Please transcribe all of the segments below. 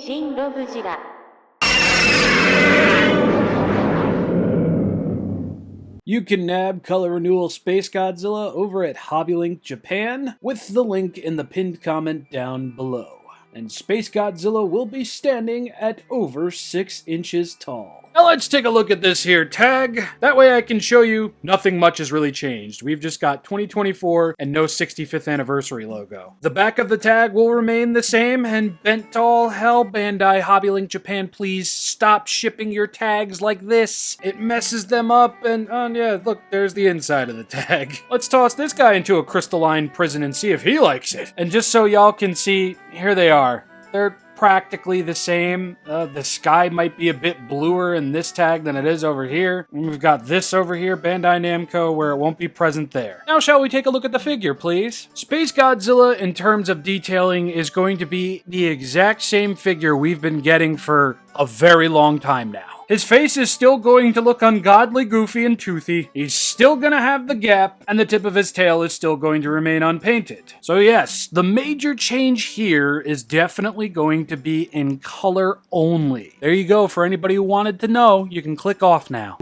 ShinRobjira. You can nab Color Renewal SpaceGodzilla over at HobbyLink Japan with the link in the pinned comment down below. And SpaceGodzilla will be standing at over 6 inches tall. Now let's take a look at this here tag. That way I can show you nothing much has really changed. We've just got 2024 and no 65th anniversary logo. The back of the tag will remain the same, and bent to all hell, Bandai HobbyLink Japan, please stop shipping your tags like this. It messes them up, and yeah, look, there's the inside of the tag. Let's toss this guy into a crystalline prison and see if he likes it. And just so y'all can see, here they are. They're practically the same. The sky might be a bit bluer in this tag than it is over here. And we've got this over here, Bandai Namco, where it won't be present there. Now shall we take a look at the figure, please? SpaceGodzilla, in terms of detailing, is going to be the exact same figure we've been getting for a very long time now. His face is still going to look ungodly goofy and toothy, he's still gonna have the gap, and the tip of his tail is still going to remain unpainted. So yes, the major change here is definitely going to be in color only. There you go, for anybody who wanted to know, you can click off now.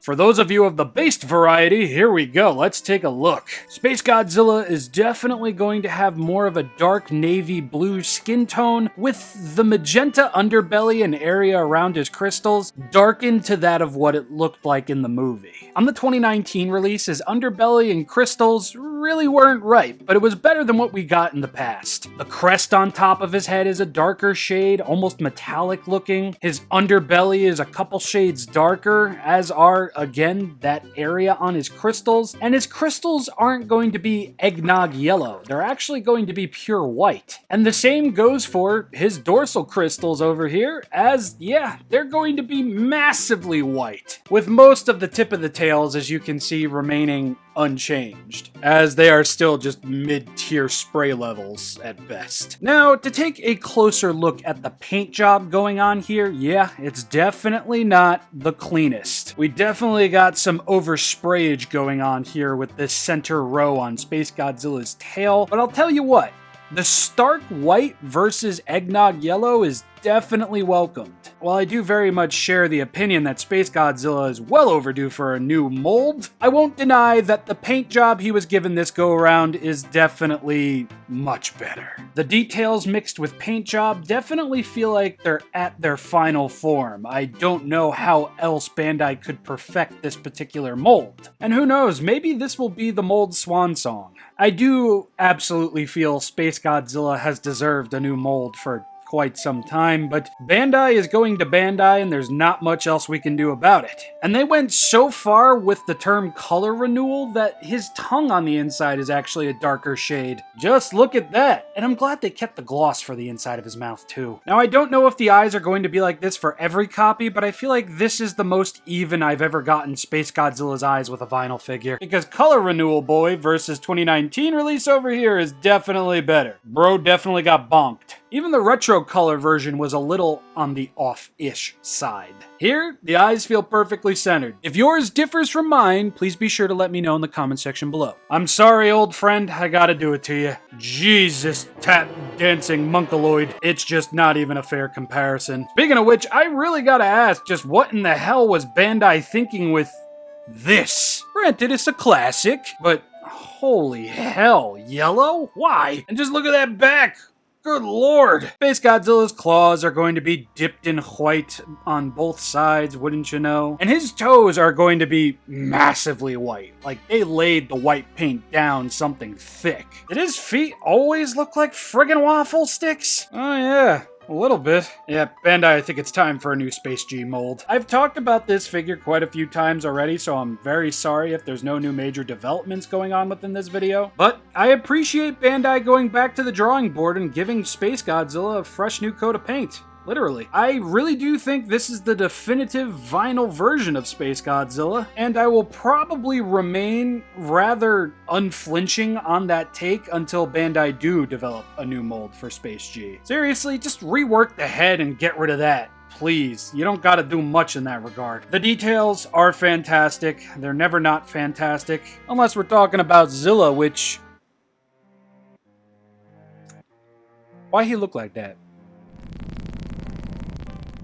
For those of you of the based variety, here we go, let's take a look. SpaceGodzilla is definitely going to have more of a dark navy blue skin tone, with the magenta underbelly and area around his crystals darkened to that of what it looked like in the movie. On the 2019 release, his underbelly and crystals really weren't right, but it was better than what we got in the past. The crest on top of his head is a darker shade, almost metallic looking. His underbelly is a couple shades darker, as are, again, that area on his crystals. And his crystals aren't going to be eggnog yellow. They're actually going to be pure white. And the same goes for his dorsal crystals over here, as, yeah, they're going to be massively white, with most of the tip of the tails, as you can see, remaining unchanged, as they are still just mid-tier spray levels at best. Now, to take a closer look at the paint job going on here, yeah, it's definitely not the cleanest. We definitely got some oversprayage going on here with this center row on SpaceGodzilla's tail, but I'll tell you what, the stark white versus eggnog yellow is definitely welcomed. While I do very much share the opinion that SpaceGodzilla is well overdue for a new mold, I won't deny that the paint job he was given this go-around is definitely much better. The details mixed with paint job definitely feel like they're at their final form. I don't know how else Bandai could perfect this particular mold. And who knows, maybe this will be the mold's swan song. I do absolutely feel SpaceGodzilla has deserved a new mold for quite some time, but Bandai is going to Bandai and there's not much else we can do about it. And they went so far with the term color renewal that his tongue on the inside is actually a darker shade. Just look at that! And I'm glad they kept the gloss for the inside of his mouth too. Now I don't know if the eyes are going to be like this for every copy, but I feel like this is the most even I've ever gotten SpaceGodzilla's eyes with a vinyl figure. Because Color Renewal Boy versus 2019 release over here is definitely better. Bro definitely got bonked. Even the retro color version was a little on the off-ish side. Here, the eyes feel perfectly centered. If yours differs from mine, please be sure to let me know in the comment section below. I'm sorry, old friend, I gotta do it to you. Jesus, tap dancing monkaloid. It's just not even a fair comparison. Speaking of which, I really gotta ask, just what in the hell was Bandai thinking with this? Granted, it's a classic, but holy hell, yellow? Why? And just look at that back! Good lord! SpaceGodzilla's claws are going to be dipped in white on both sides, wouldn't you know? And his toes are going to be massively white. Like, they laid the white paint down something thick. Did his feet always look like friggin' waffle sticks? Oh yeah. A little bit. Yeah, Bandai, I think it's time for a new Space G mold. I've talked about this figure quite a few times already, so I'm very sorry if there's no new major developments going on within this video. But I appreciate Bandai going back to the drawing board and giving SpaceGodzilla a fresh new coat of paint. Literally. I really do think this is the definitive vinyl version of SpaceGodzilla, and I will probably remain rather unflinching on that take until Bandai do develop a new mold for Space G. Seriously, just rework the head and get rid of that. Please, you don't gotta do much in that regard. The details are fantastic. They're never not fantastic. Unless we're talking about Zilla, which... Why he look like that?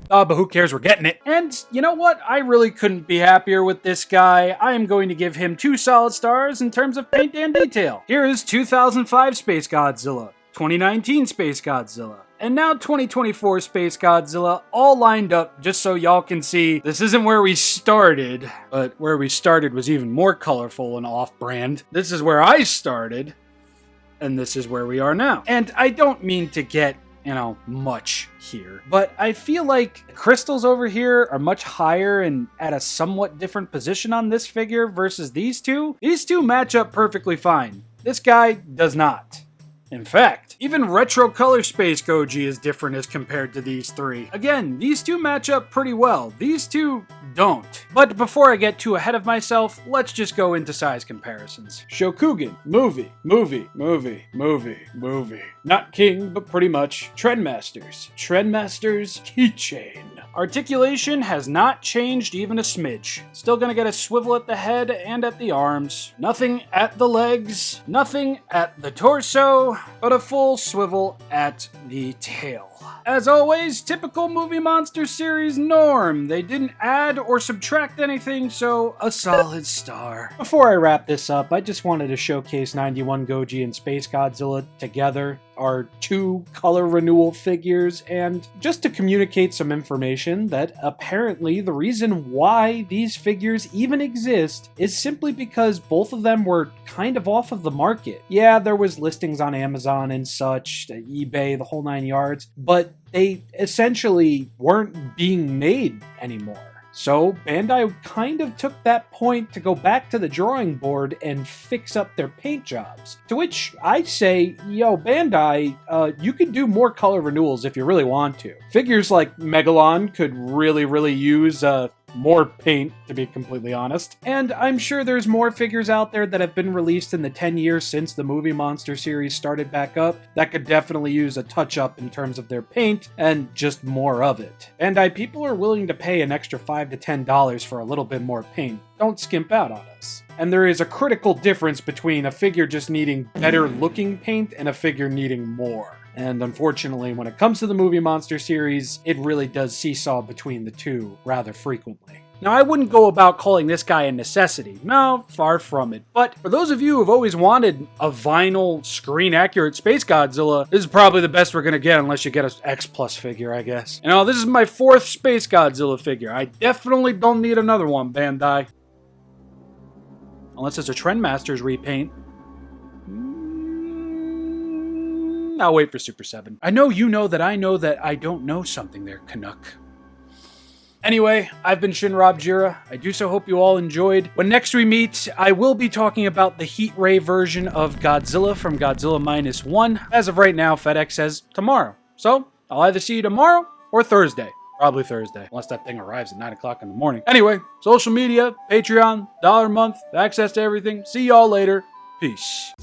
But who cares, we're getting it. And you know what? I really couldn't be happier with this guy. I am going to give him 2 solid stars in terms of paint and detail. Here is 2005 SpaceGodzilla, 2019 SpaceGodzilla, and now 2024 SpaceGodzilla, all lined up just so y'all can see this isn't where we started, but where we started was even more colorful and off-brand. This is where I started, and this is where we are now. And I don't mean to get, you know, much here, but I feel like the crystals over here are much higher and at a somewhat different position on this figure versus these two. These two match up perfectly fine. This guy does not. In fact, even Retro Color Space Goji is different as compared to these three. Again, these two match up pretty well. These two don't. But before I get too ahead of myself, let's just go into size comparisons. Shokugan, movie. Not king, but pretty much. Trendmasters, keychain. Articulation has not changed even a smidge. Still gonna get a swivel at the head and at the arms. Nothing at the legs, nothing at the torso, but a full swivel at the tail. As always, typical Movie Monster series norm. They didn't add or subtract anything, so a solid star. Before I wrap this up, I just wanted to showcase 91 Goji and SpaceGodzilla together, our 2 color renewal figures, and just to communicate some information that apparently the reason why these figures even exist is simply because both of them were kind of off of the market. Yeah, there was listings on Amazon and such, eBay, the whole 9 yards, but they essentially weren't being made anymore. So Bandai kind of took that point to go back to the drawing board and fix up their paint jobs. To which I say, yo, Bandai, you could do more color renewals if you really want to. Figures like Megalon could really use more paint, to be completely honest. And I'm sure there's more figures out there that have been released in the 10 years since the Movie Monster series started back up that could definitely use a touch-up in terms of their paint and just more of it. And people are willing to pay an extra $5 to $10 for a little bit more paint. Don't skimp out on us. And there is a critical difference between a figure just needing better looking paint and a figure needing more. And unfortunately, when it comes to the Movie Monster series, it really does seesaw between the two rather frequently. Now, I wouldn't go about calling this guy a necessity. No, far from it. But for those of you who've always wanted a vinyl, screen-accurate SpaceGodzilla, this is probably the best we're gonna get unless you get an X Plus figure, I guess. You know, this is my 4th SpaceGodzilla figure. I definitely don't need another one, Bandai. Unless it's a Trendmasters repaint. I'll wait for Super 7. I know you know that I don't know something there, Canuck. Anyway, I've been ShinRobjira. I do so hope you all enjoyed. When next we meet, I will be talking about the Heat Ray version of Godzilla from Godzilla -1. As of right now, FedEx says tomorrow. So, I'll either see you tomorrow or Thursday. Probably Thursday, unless that thing arrives at 9 o'clock in the morning. Anyway, social media, Patreon, $1 a month, access to everything. See y'all later. Peace.